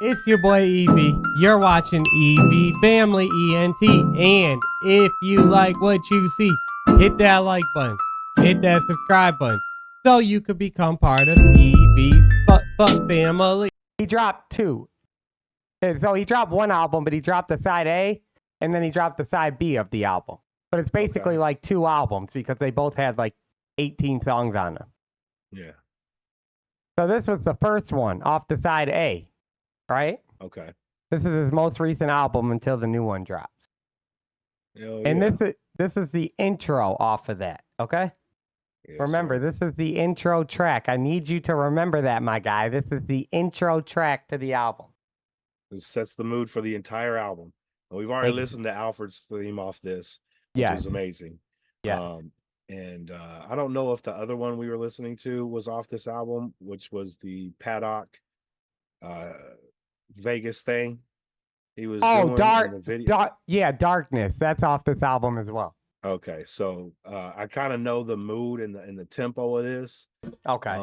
It's your boy Evie. You're watching Evfamily ENT. And if you like what you see, hit that like button. Hit that subscribe button. So you could become part of Evie's family. He dropped two. So he dropped one album, but he dropped the side A, and then he dropped the side B of the album. But it's basically like two albums because they both had like 18 songs on them. Yeah. So this was the first one off the side A, right? Okay. This is his most recent album until the new one drops. And this is the intro off of that, okay? Yes, remember, this is the intro track. I need you to remember that, my guy. This is the intro track to the album. It sets the mood for the entire album. And we've already listened to Alfred's theme off this, which is amazing. Yeah. I don't know if the other one we were listening to was off this album, which was the Paddock Vegas thing. He was doing in the video. Darkness. That's off this album as well. Okay, so I kind of know the mood and the tempo of this. Okay.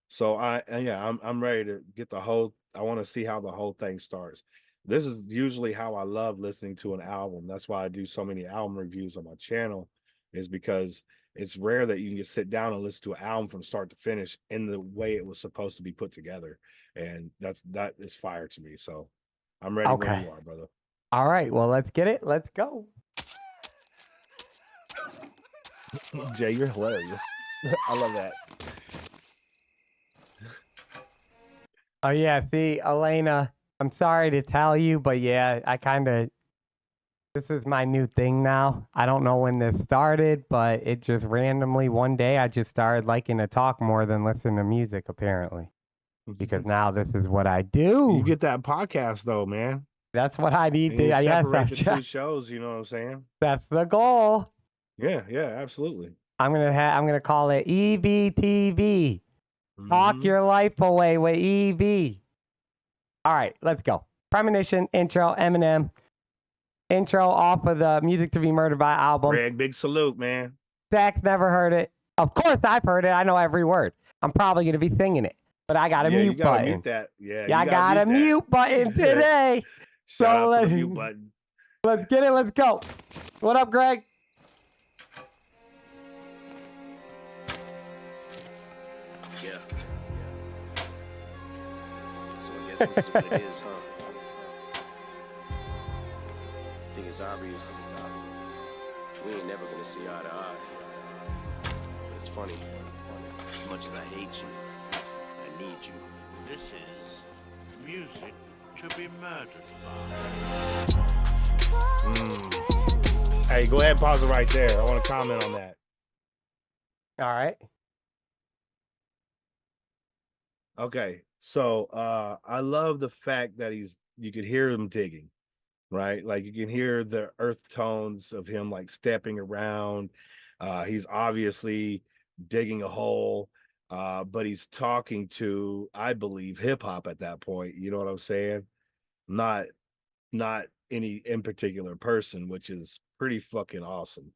So I'm ready to get the whole. I want to see how the whole thing starts. This is usually how I love listening to an album. That's why I do so many album reviews on my channel, is because it's rare that you can just sit down and listen to an album from start to finish in the way it was supposed to be put together, and that is fire to me. So I'm ready when you are, brother. All right, well, let's get it. Let's go. Jay, you're hilarious. I love that. Oh, yeah. See, Elena, I'm sorry to tell you, but yeah, this is my new thing now. I don't know when this started, but it just randomly one day I just started liking to talk more than listen to music, apparently. Because now this is what I do. You get that podcast, though, man. That's what I need to. Separate the two shows, you know what I'm saying? That's the goal. Yeah, absolutely. I'm gonna call it EVTV. Talk your life away with EV. All right, let's go. Preminition, intro, Eminem. Intro off of the Music to Be Murdered By album. Greg, big salute, man. Zach's never heard it. Of course I've heard it. I know every word. I'm probably going to be singing it. But I got a mute button. Mute that. Yeah, I got a mute button today. Shout out to the mute button. Let's get it. Let's go. What up, Greg? Yeah. So I guess this is what it is, huh? I think it's obvious. We ain't never gonna see eye to eye. But it's funny. As much as I hate you, I need you. This is Music to Be Murdered By. Hey, go ahead and pause it right there. I want to comment on that. All right. Okay, so I love the fact that you could hear him digging, right? Like you can hear the earth tones of him like stepping around. He's obviously digging a hole, but he's talking to, I believe, hip hop at that point. You know what I'm saying? Not any in particular person, which is pretty fucking awesome.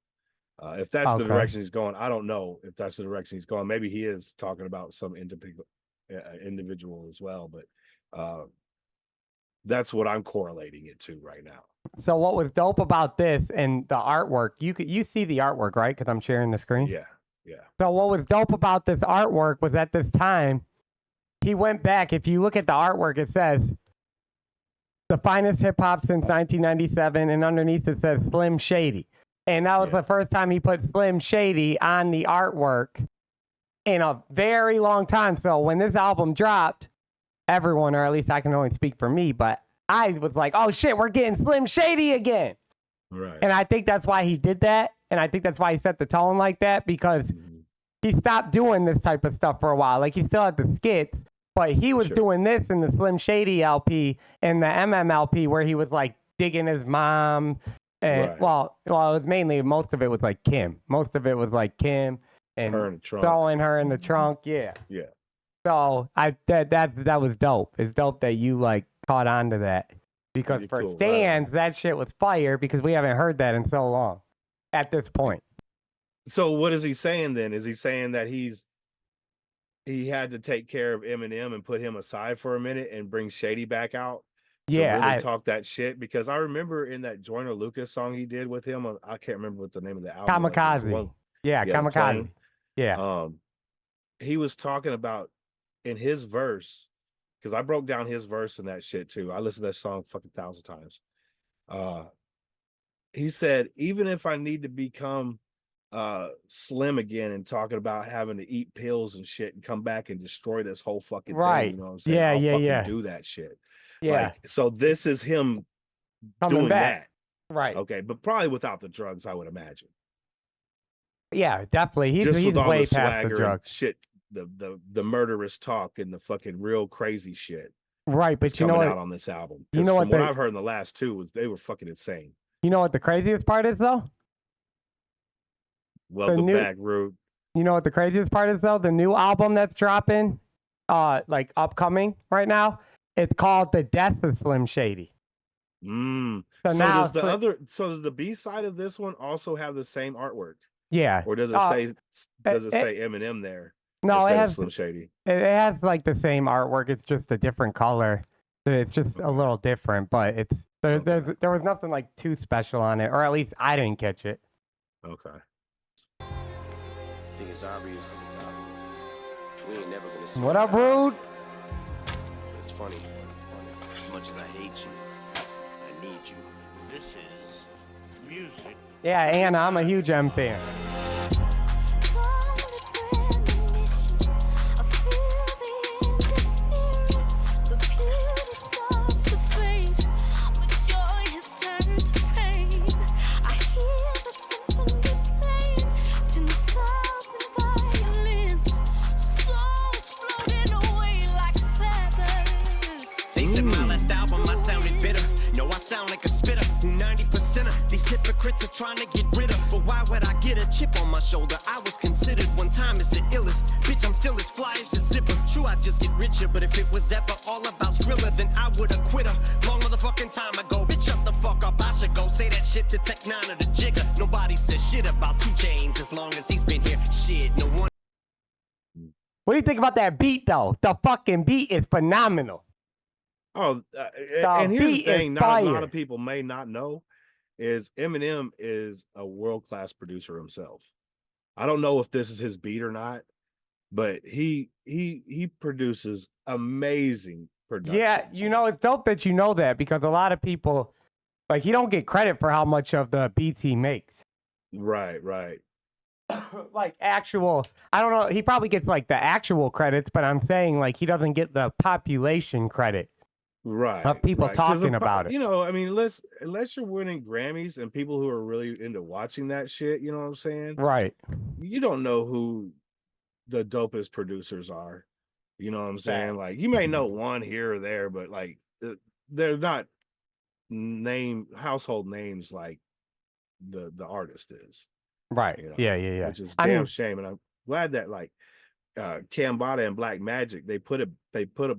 If that's the direction he's going, I don't know if that's the direction he's going. Maybe he is talking about some individual as well, but that's what I'm correlating it to right now. So what was dope about this and the artwork, you see the artwork, right? Because I'm sharing the screen. Yeah. So what was dope about this artwork was at this time, he went back. If you look at the artwork, it says the finest hip hop since 1997, and underneath it says Slim Shady. And that was the first time he put Slim Shady on the artwork in a very long time. So when this album dropped, everyone, or at least I can only speak for me, but I was like, oh shit, we're getting Slim Shady again. Right. And I think that's why he did that. And I think that's why he set the tone like that, because he stopped doing this type of stuff for a while. Like he still had the skits, but he was doing this in the Slim Shady LP and the Eminem LP where he was like digging his mom. And well, it was mainly, most of it was like Kim. Most of it was like Kim and throwing her in the trunk. Yeah. So that was dope. It's dope that you like caught on to that, because for stands, that shit was fire, because we haven't heard that in so long at this point. So what is he saying then? Is he saying that he's he had to take care of Eminem and put him aside for a minute and bring Shady back out to Yeah, really talk that shit. Because I remember in that Joyner Lucas song he did with him, I can't remember what the name of the album was. It was Kamikaze. one, Yeah, the Kamikaze. plane. Yeah. He was talking about in his verse, because I broke down his verse in that shit too. I listened to that song fucking 1,000 times. He said, even if I need to become slim again and talking about having to eat pills and shit and come back and destroy this whole fucking thing, you know what I'm saying? Yeah, I'll fucking yeah. do that shit. Yeah. Like, so this is him Coming doing back. that. Right. Okay, but probably without the drugs, I would imagine. Yeah, definitely. He's with all way the past the swagger drugs. and shit, the murderous talk and the fucking real crazy shit. Right, but you know coming what? out on this album. You know from what I've heard in the last two was they were fucking insane. You know what the craziest part is though? Welcome back, Rude. You know what the craziest part is though? The new album that's dropping, like upcoming right now, it's called The Death of Slim Shady. So now does the B side of this one also have the same artwork? Yeah. Or does it say Eminem there? No, it has Slim Shady. It has like the same artwork. It's just a different color. It's just a little different, but it's there was nothing like too special on it, or at least I didn't catch it. Okay. I think it's obvious. We ain't never gonna see. What up, Rude? But it's funny. As much as I hate you, I need you. This is music. Yeah, Anna, I'm a huge M fan. Hypocrites are trying to get rid of, but why would I get a chip on my shoulder? I was considered one time as the illest. Bitch, I'm still as fly as the zipper. True, I just get richer, but if it was ever all about Skrilla, then I would've quit her long motherfucking time ago. Bitch, shut the fuck up, I should go say that shit to Tech 9 or the Jigger. Nobody says shit about 2 Chainz as long as he's been here. Shit, no one. What do you think about that beat though? The fucking beat is phenomenal. Oh, and here's the thing: a lot of people may not know is Eminem is a world-class producer himself. I don't know if this is his beat or not, but he produces amazing production. Yeah, you know, it's dope that you know that, because a lot of people, like, he don't get credit for how much of the beats he makes. Right. Like actual, I don't know, he probably gets like the actual credits, but I'm saying like he doesn't get the population credit. Right. Of people talking about it. You know, I mean, unless you're winning Grammys and people who are really into watching that shit, you know what I'm saying? Right. You don't know who the dopest producers are. You know what I'm saying? Like, you may know one here or there, but like they're not household names like the artist is. Right. You know? Yeah. Which is damn shame. And I'm glad that like Cambada and Black Magic, they put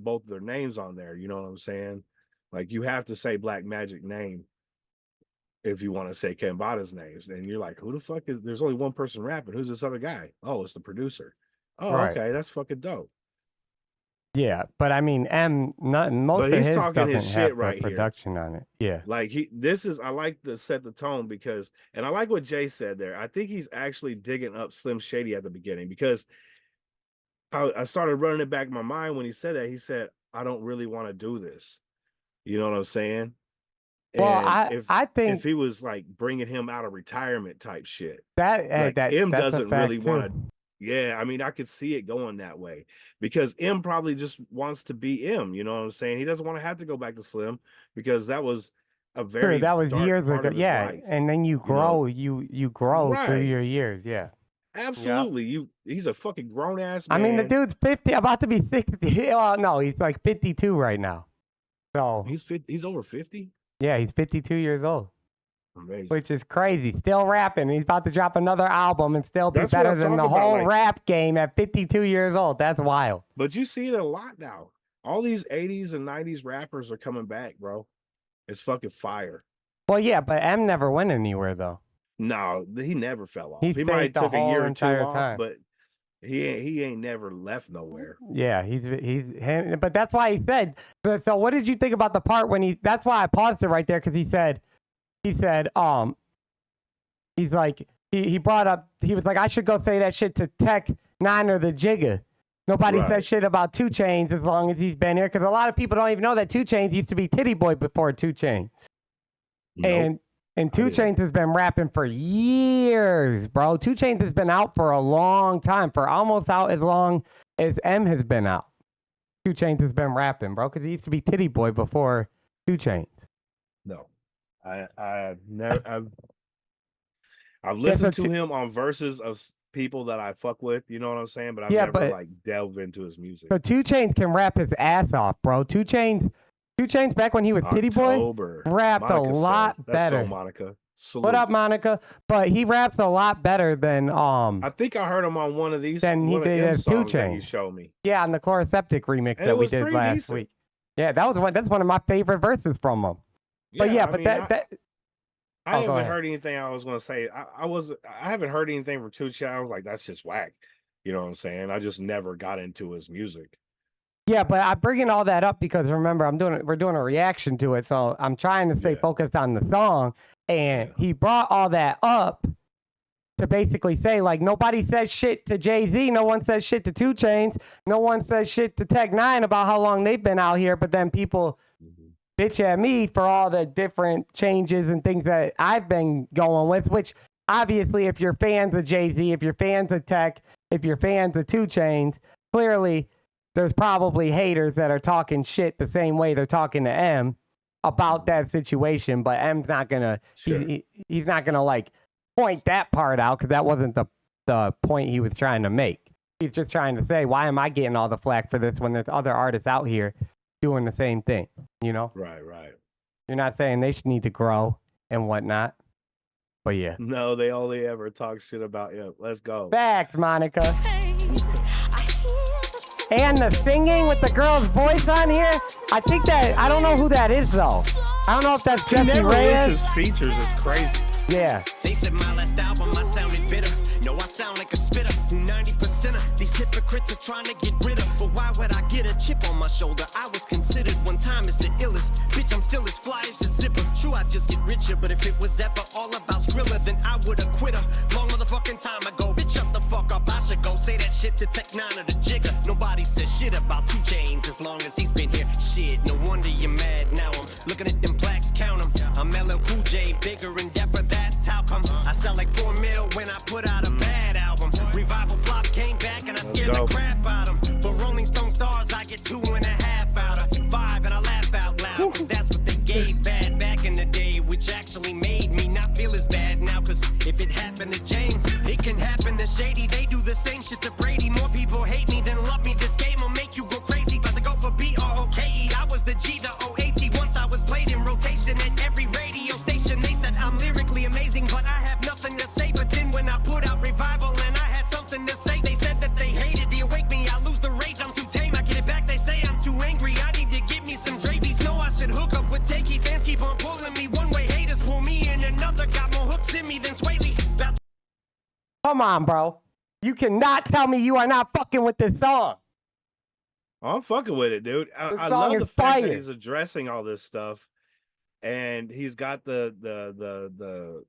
both of their names on there. You know what I'm saying? Like, you have to say Black Magic name if you want to say Cambada's names. And you're like, who the fuck is? There's only one person rapping. Who's this other guy? Oh, it's the producer. Oh, right. Okay, that's fucking dope. Yeah, but I mean, most of his talking his shit right production here on it. Yeah, like I like to set the tone because, and I like what Jay said there. I think he's actually digging up Slim Shady at the beginning, because I started running it back in my mind when he said that. He said, I don't really want to do this. You know what I'm saying? Well, and I think if he was like bringing him out of retirement type shit, that M doesn't really want to. Too. Yeah, I mean, I could see it going that way, because M probably just wants to be M. You know what I'm saying? He doesn't want to have to go back to Slim, because that was a very that was years ago. Yeah, life, and then you grow, you grow right. through your years. Yeah, absolutely. Yep. He's a fucking grown ass man. I mean, the dude's 50, about to be 60. Well, no, he's like 52 right now. So he's over 50. Yeah, he's 52 years old. Amazing. Which is crazy. Still rapping. He's about to drop another album and still be better than the whole rap game at 52 years old. That's wild. But you see it a lot now. All these 80s and 90s rappers are coming back, bro. It's fucking fire. Well, yeah, but M never went anywhere, though. No, he never fell off. He might have took a year or two off, time. but He ain't never left nowhere. Yeah, but that's why he said. So what did you think about the part when he? That's why I paused it right there because he said, he's like he brought up. He was like, I should go say that shit to Tech Nine or the Jigga. Nobody says shit about 2 Chainz as long as he's been here because a lot of people don't even know that 2 Chainz used to be Titty Boy before 2 Chainz. Nope. And 2 Chainz has been rapping for years, bro. 2 Chainz has been out for a long time, for almost out as long as M has been out. 2 Chainz has been rapping, bro, because he used to be Titty Boy before 2 Chainz. No, I've listened to him on verses of people that I fuck with, you know what I'm saying? But I've never like delved into his music. So 2 Chainz can rap his ass off, bro. 2 Chainz back when he was Titty Boy rapped Monica a lot better. Let's go, Monica. Salute. What up, Monica? But he raps a lot better than I think I heard him on one of these. Than he did as 2 Chainz. He showed me. Yeah, on the Chloroseptic remix that we did last week. Yeah, that's one of my favorite verses from him. But I haven't heard anything I was gonna say. I haven't heard anything from 2 Chainz. I was like, that's just whack. You know what I'm saying? I just never got into his music. Yeah, but I'm bringing all that up because remember, we're doing a reaction to it, so I'm trying to stay focused on the song. And he brought all that up to basically say, like, nobody says shit to Jay-Z, no one says shit to 2 Chainz, no one says shit to Tech Nine about how long they've been out here, but then people bitch at me for all the different changes and things that I've been going with, which obviously if you're fans of Jay-Z, if you're fans of Tech, if you're fans of 2 Chainz, clearly there's probably haters that are talking shit the same way they're talking to M about that situation, but M's not gonna, he's not gonna like point that part out because that wasn't the point he was trying to make. He's just trying to say, why am I getting all the flack for this when there's other artists out here doing the same thing, you know? Right. You're not saying they should need to grow and whatnot, but yeah. No, they only ever talk shit about, let's go. Facts, Monica. And the singing with the girl's voice on here, I think that, I don't know who that is though. I don't know if that's Jesse Reyes. His features is crazy. Yeah. They said my last album, I sounded bitter. No, I sound like a spitter. 90% of these hypocrites are trying to get rid of. But why would I get a chip on my shoulder? I was considered one time as the illest. Bitch, I'm still as fly as a zipper. True, I just get richer. But if it was ever all about Skrilla, then I would have quit her. Long motherfucking time ago. Bitch, shut the fuck up. I should go say that shit to Tech Nine or the Jigga. Nobody says shit about 2 Chainz as long as he's been here. Shit, no wonder you're mad now. I'm looking at them blacks, count them. I'm LL Cool J, bigger and deafer. That's how come I sell like 4 mil when I put out a bad album. Revival flop came back and I scared the crap out of them. For Rolling Stone stars, I get 2.5 out of 5 and I laugh out loud. Cause that's what they gave bad back in the day, which actually made me not feel as bad now. Cause if it happened to James, it can happen to Shady. They do the same shit to Brady. More people hate me than love me. This game will make you go crazy. About to go for B-R-O-K-E. I was the G, the O-A-T. Once I was played in rotation at every radio station. They said I'm lyrically amazing, but I have nothing to say. But then when I put out Revival and I had something to say, they said that they hated the awake me. I lose the rage, I'm too tame. I get it back, they say I'm too angry. I need to give me some Drapies. No, I should hook up with Takey. Fans keep on pulling me one way. Haters pull me in another. Got more hooks in me than Swaley. Come on, bro. You cannot tell me you are not fucking with this song. I'm fucking with it, dude. I love the fact that he's addressing all this stuff, and he's got the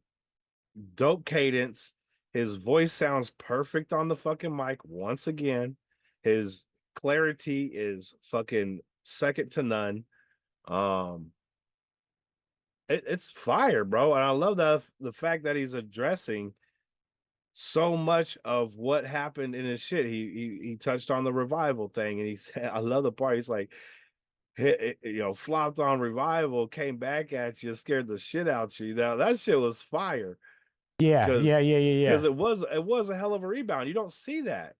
dope cadence. His voice sounds perfect on the fucking mic. Once again, his clarity is fucking second to none. It's fire, bro, and I love the fact that he's addressing so much of what happened in his shit. He touched on the Revival thing, and he said, I love the part. He's like, flopped on Revival, came back at you, scared the shit out you. Now that shit was fire. Yeah. Because it was a hell of a rebound. You don't see that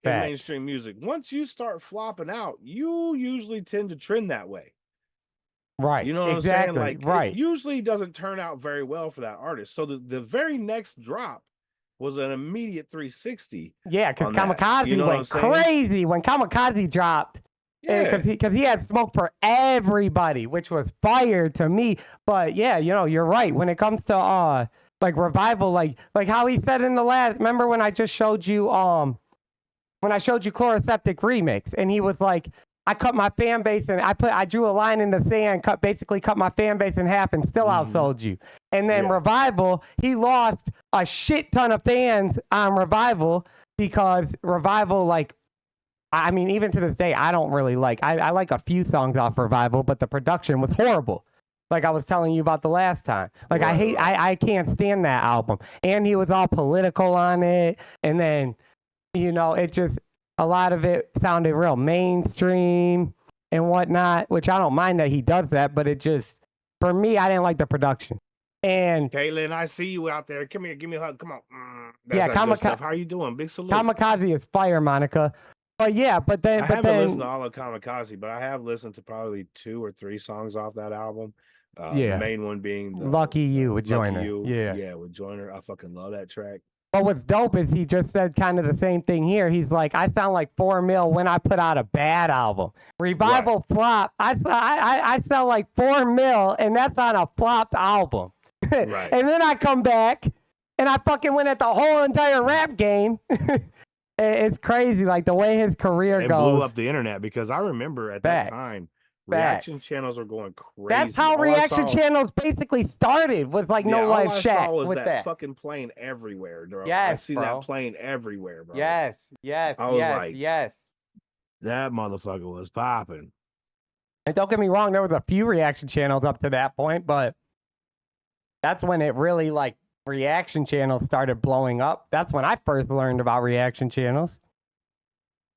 in mainstream music. Once you start flopping out, you usually tend to trend that way. Right. You know what I'm saying? Like, right. It usually doesn't turn out very well for that artist. So the very next drop was an immediate 360. Yeah, because Kamikaze went crazy when Kamikaze dropped. Yeah, because he had smoke for everybody, which was fire to me. But yeah, you're right. When it comes to like Revival, like how he said in the last. Remember when I just showed you when I showed you Chloroseptic Remix, and he was like, I cut my fan base and I drew a line in the sand, basically cut my fan base in half and still outsold you. And then Revival, he lost a shit ton of fans on Revival because Revival, like, I mean, even to this day, I don't really like, I like a few songs off Revival, but the production was horrible. Like I was telling you about the last time. Like I can't stand that album. And he was all political on it. And then, you know, it just, a lot of it sounded real mainstream and whatnot, which I don't mind that he does that, but it just, for me, I didn't like the production. And Caitlin, I see you out there. Come here, give me a hug. Come on. Kamikaze. How are you doing? Big salute. Kamikaze is fire, Monica. But yeah, but then I haven't listened to all of Kamikaze, but I have listened to probably 2 or 3 songs off that album. The main one being Lucky You with Joyner. Yeah, with Joyner. I fucking love that track. But what's dope is he just said kind of the same thing here. He's like, I sound like 4 mil when I put out a bad album. Revival flop. I sound like 4 mil, and that's on a flopped album. Right. And then I come back, and I fucking win at the whole entire rap game. It's crazy, like the way his career goes. It blew up the internet because I remember at that time, reaction channels were going crazy. That's how reaction channels basically started, was like No Life Shack. All I saw was with that fucking plane everywhere, bro. Yes, I see that plane everywhere, bro. Yes. I was like, that motherfucker was popping. And don't get me wrong, there was a few reaction channels up to that point, but that's when it really, like, reaction channels started blowing up. That's when I first learned about reaction channels.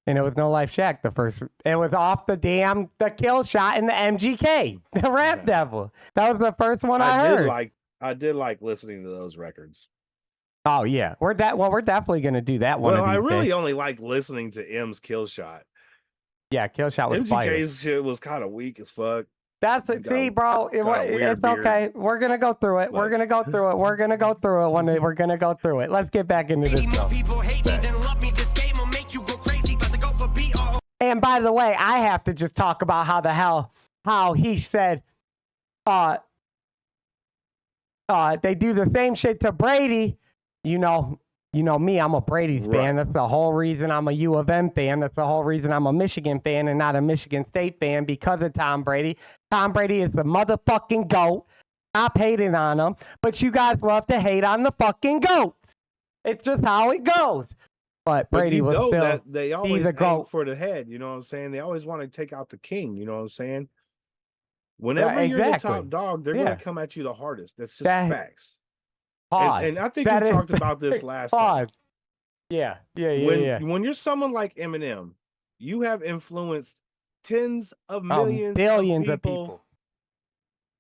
And it was No Life Shack, the first. It was off the kill shot in the MGK, the Rap Devil. That was the first one I heard. I did like listening to those records. Oh yeah, we're definitely gonna do that one. Well, I really only like listening to M's Kill Shot. Yeah, Kill Shot was fire. MGK's shit was kind of weak as fuck. That's it. See, bro, it's okay. We're gonna go through it. We're gonna go through it. We're gonna go through it one day. We're gonna go through it. Let's get back into this. And by the way, I have to just talk about how he said, they do the same shit to Brady. You know me, I'm a Brady's fan. That's the whole reason I'm a U of M fan. That's the whole reason I'm a Michigan fan and not a Michigan State fan, because of Tom Brady. Tom Brady is the motherfucking GOAT. Stop hating on him. But you guys love to hate on the fucking GOATs. It's just how it goes. But Brady was still, that they always aim for the head, you know what I'm saying? They always want to take out the king, you know what I'm saying? Whenever you're the top dog, they're going to come at you the hardest. That's just facts. And I think we talked about this last time. Yeah. When you're someone like Eminem, you have influenced tens of millions, billions of people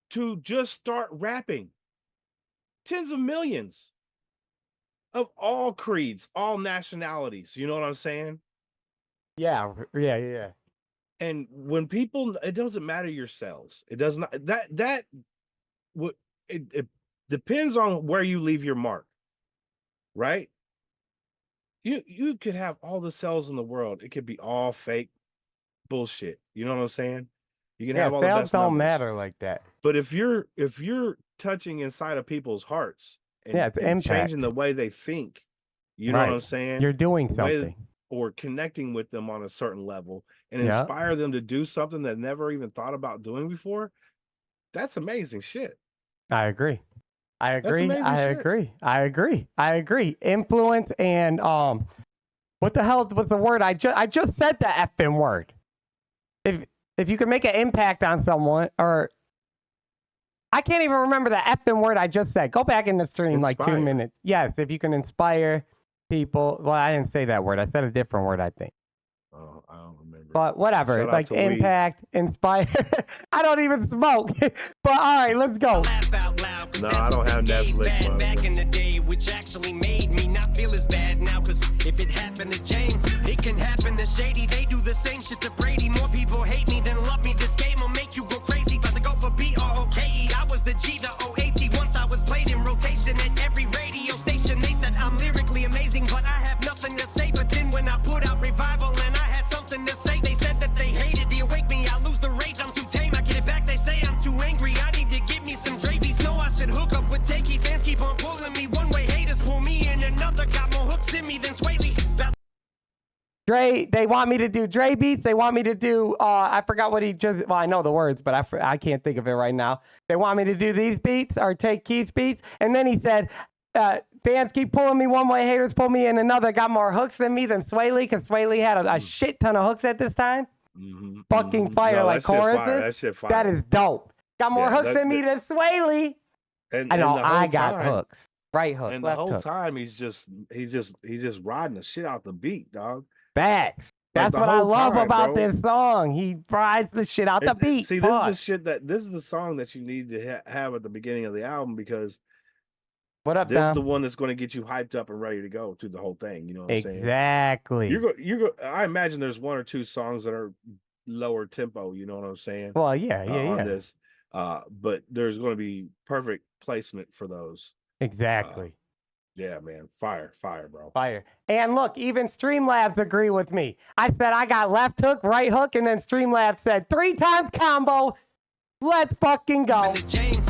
to just start rapping. Tens of millions. Of all creeds, all nationalities, you know what I'm saying? Yeah. And when people, it doesn't matter your cells. It does not. It depends on where you leave your mark, right? You could have all the cells in the world. It could be all fake bullshit. You know what I'm saying? You can have all the best cells don't numbers. matter like that. But if you're touching inside of people's hearts. And changing the way they think, you know what I'm saying? You're doing something. Or connecting with them on a certain level and inspire them to do something that never even thought about doing before. That's amazing shit. I agree. Influence and what the hell was the word? I just said the effing word. If you can make an impact on someone, or I can't even remember the effing word I just said. Go back in the stream like 2 minutes. Yes, if you can inspire people. Well, I didn't say that word. I said a different word, I think. Oh, I don't remember. But whatever. Like impact, inspire. I don't even smoke. But all right, let's go. No, I don't have Netflix. Back in the day, which actually made me not feel as bad now. Because if it happened to James, it can happen to Shady. They do the same shit to Brady. More people hate me than love me. This game will make you go crazy. About to go for B-R-O-K-E. I was the G, the O-A-T. Once I was played in rotation at every radio station. They said I'm lyrically amazing, but I have nothing to say. But then when I put out Revival and I had something to say, they said that they hated the awake me. I lose the rage, I'm too tame. I get it back, they say I'm too angry. I need to give me some Dre beats. No, I should hook up with Takey. Fans keep on pulling me one way. Haters pull me in another. Got more hooks in me than Swaley. Dre, they want me to do Dre beats. They want me to do, I forgot what he just, well, I know the words, but I can't think of it right now. They want me to do these beats or take Keith's beats. And then he said, fans keep pulling me one way, haters pull me in another. Got more hooks than me than Sway Lee, because Sway Lee had a shit ton of hooks at this time. Fucking fire, No, like that shit choruses. fire. That shit fire. That is dope. Got more Yeah, hooks than me than Sway Lee. And I know, the whole I got time, hooks. Right hook, And the left whole hook. time he's just riding the shit out the beat, dog. Facts. Like, That's the what I whole love time, about bro. this song. He rides the shit out the beat. See, this is the song that you need to have at the beginning of the album, because What up, this is Dom? the one that's going to get you hyped up and ready to go through the whole thing. You know what I'm saying? Exactly. I imagine there's one or two songs that are lower tempo. You know what I'm saying? Well, yeah. On this, but there's going to be perfect placement for those. Exactly. Yeah, man, fire, bro. Fire. And look, even Streamlabs agree with me. I said I got left hook, right hook, and then Streamlabs said 3 times combo. Let's fucking go. Let's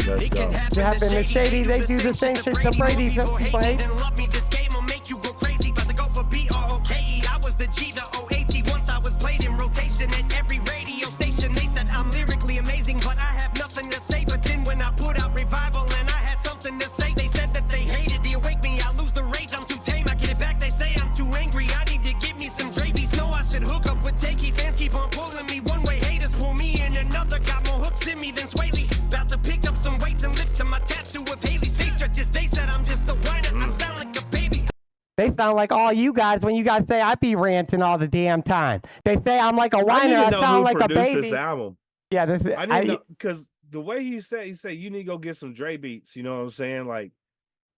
go. It happened to Shady. They do the same shit to Brady. Some people hate. Love me, this game will make you go crazy. About to go for B-R-O-K-E. I was the G, the O-A-T. Once I was played in rotation at every radio station. They said I'm lyrically amazing, but I have nothing to say. But then when I put out Revival and I had something to say, they said that they hated the awake me. I lose the rage, I'm too tame. I get it back, they say I'm too angry. I need to give me some Dre beats. No, I should hook up with Takey. Fans keep on pulling me one way, haters pull me in another. Got more hooks in me than Sway Lee. About to pick up some weights and lift to my tattoo of Haley's face stretches. They said I'm just the whiner. I sound like a baby. They sound like all you guys when you guys say I be ranting all the damn time. They say I'm like a whiner. I sound like a baby. This album. Yeah, this is. I didn't know, because the way he said you need to go get some Dre beats. You know what I'm saying? Like,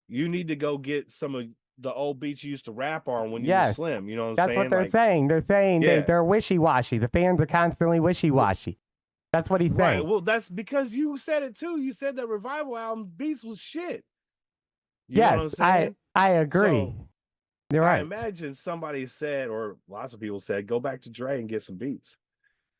you need to go get some of the old beats you used to rap on when you were slim. You know what I'm saying? That's what they're saying. They're saying they're wishy-washy. The fans are constantly wishy-washy. That's what he's saying. Right. Well, that's because you said it too. You said that Revival album beats was shit. You know what I'm saying? I agree. So, You're right. I imagine somebody said, or lots of people said, go back to Dre and get some beats.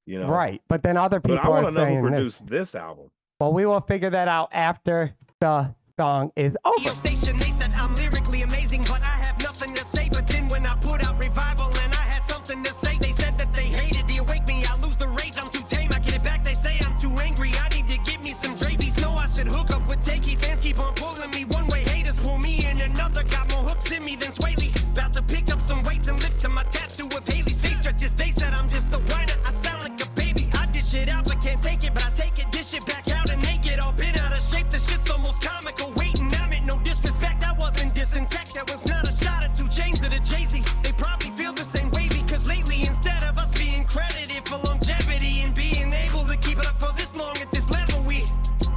You know? Right. But then other people But I want to know saying who produced this album. Well, we will figure that out after the song is over. Station, they said I'm lyrically amazing, but I have nothing to say. But then when I put out Revival and I had something to say, they said that they hated the awake me. I lose the rage, I'm too tame. I get it back, they say I'm too angry. I need to give me some Dre beats. No, I should hook up with Takey. Fans keep on pulling me one way, haters pull me in another. Got more hooks in me than Sway Lee. About to pick up some weights and lift to my tattoo of Haley's face stretches. They said I'm just the whiner. I sound like a baby. I dish it out, but can't take it. But I take it, dish it back out and naked. All been out of shape. The shit's almost comical. Waiting, I meant no disrespect. I wasn't dissing tech. That was not a shot at 2 chains to the Jay-Z. They probably feel the same way because lately, instead of us being credited for longevity and being able to keep it up for this long at this level, we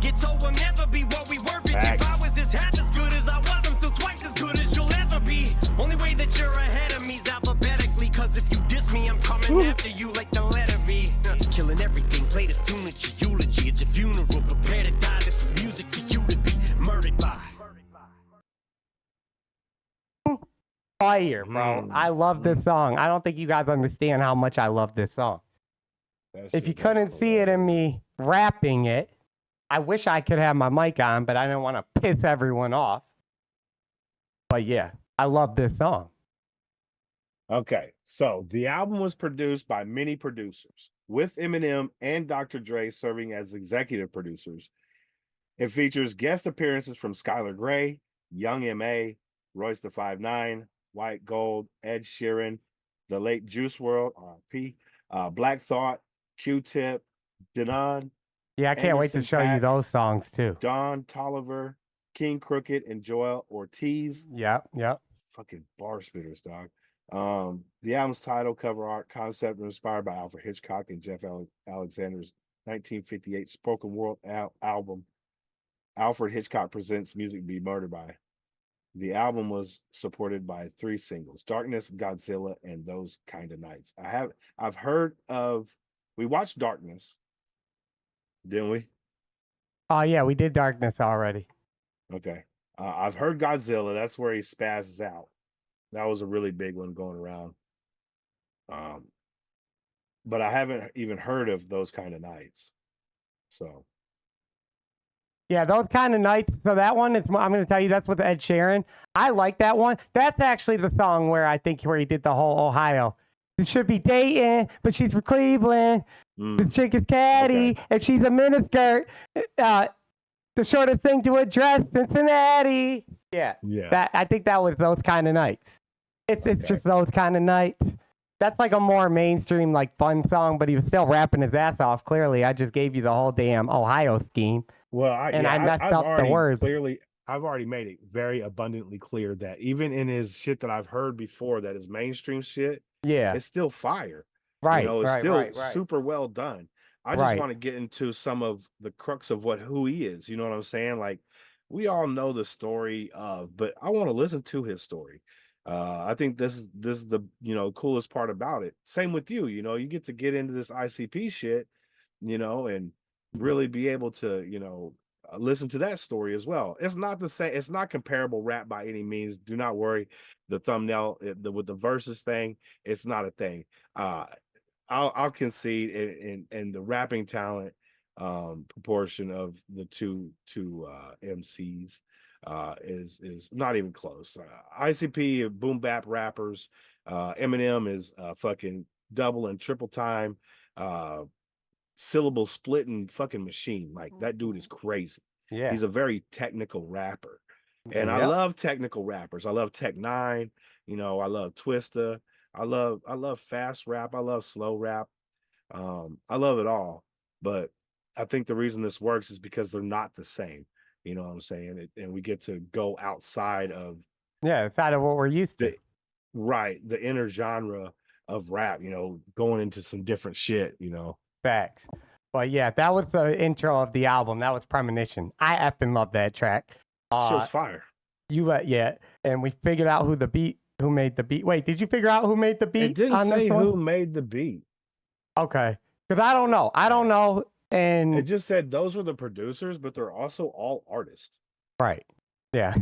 get told we'll never be what we were. Bitch, if I was this half as good as I was, I'm still twice as good as you'll ever be. Only way that you're ahead of me's alphabetically, cause if you diss me, I'm coming after you like the letter V. Killing everything, play this tune at your eulogy. It's your funeral, prepare to die. This is music for you to be murdered by. Fire, bro. I love this song. I don't think you guys understand how much I love this song. If you couldn't see it in me rapping it, I wish I could have my mic on, but I didn't want to piss everyone off. But yeah, I love this song. Okay, so the album was produced by many producers, with Eminem and Dr. Dre serving as executive producers. It features guest appearances from Skylar Grey, Young M.A., Royce the 5'9", White Gold, Ed Sheeran, the late Juice WRLD, R.I.P., Black Thought, Q-Tip, Denon. Yeah, I can't wait to show you those songs too. Don Tolliver, King Crooked, and Joel Ortiz. Yep. Fucking bar spitters, dog. The album's title, cover art, concept were inspired by Alfred Hitchcock and Jeff Alexander's 1958 spoken word album, Alfred Hitchcock Presents Music Be Murdered By. The album was supported by 3 singles: Darkness, Godzilla, and Those Kind of Nights. I've heard of, we watched Darkness, didn't we? Oh yeah, we did Darkness already. Okay. I've heard Godzilla. That's where he spazzes out. That was a really big one going around. But I haven't even heard of Those Kind of Nights. So. Yeah, Those Kind of Nights. So that one, I'm going to tell you, that's with Ed Sheeran. I like that one. That's actually the song where I think where he did the whole Ohio. should be dating, but she's from Cleveland. This chick is catty, and she's a miniskirt. The shortest thing to address, Cincinnati. Yeah. I think that was those kind of nights. It's just those kind of nights. That's like a more mainstream, like fun song, but he was still rapping his ass off. Clearly, I just gave you the whole damn Ohio scheme. Well, I messed up the words. I've already made it very abundantly clear that even in his shit that I've heard before, that is mainstream shit, it's still fire. Right, you know, it's still right. super well done. I just want to get into some of the crux of who he is. You know what I'm saying? Like, we all know the story but I want to listen to his story. I think this is the coolest part about it. Same with you. You know, you get to get into this ICP shit, and really be able to listen to that story as well. It's not the same. It's not comparable rap by any means. Do not worry. The thumbnail with the verses thing, it's not a thing. I'll concede in the rapping talent proportion of the two MCs is not even close. ICP boom bap rappers. Eminem is fucking double and triple time syllable splitting fucking machine. Like, that dude is crazy. Yeah, he's a very technical rapper, and I love technical rappers. I love Tech Nine. I love Twista. I love fast rap. I love slow rap. I love it all. But I think the reason this works is because they're not the same. You know what I'm saying? And we get to go outside of outside of what we're used to. The inner genre of rap. Going into some different shit. Facts. But yeah, that was the intro of the album. That was Preminition. I effing love that track. Shit was fire. And we figured out who made the beat. Wait, did you figure out who made the beat? It didn't say who made the beat. Okay, because I don't know. And it just said those were the producers, but they're also all artists. Right. Yeah.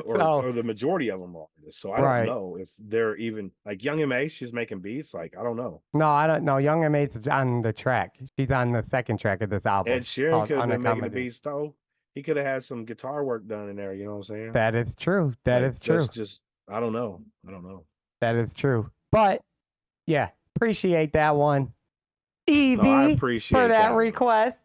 Or the majority of them are artists. So I don't know if they're even like Young M.A. She's making beats. Like, I don't know. No, I don't know. Young M.A.'s on the track. She's on the second track of this album. Ed Sheeran could have been making the beats though. He could have had some guitar work done in there. You know what I'm saying? That is true. That is true. That's just, I don't know. That is true. But yeah, appreciate that one. Evie, I appreciate for that request.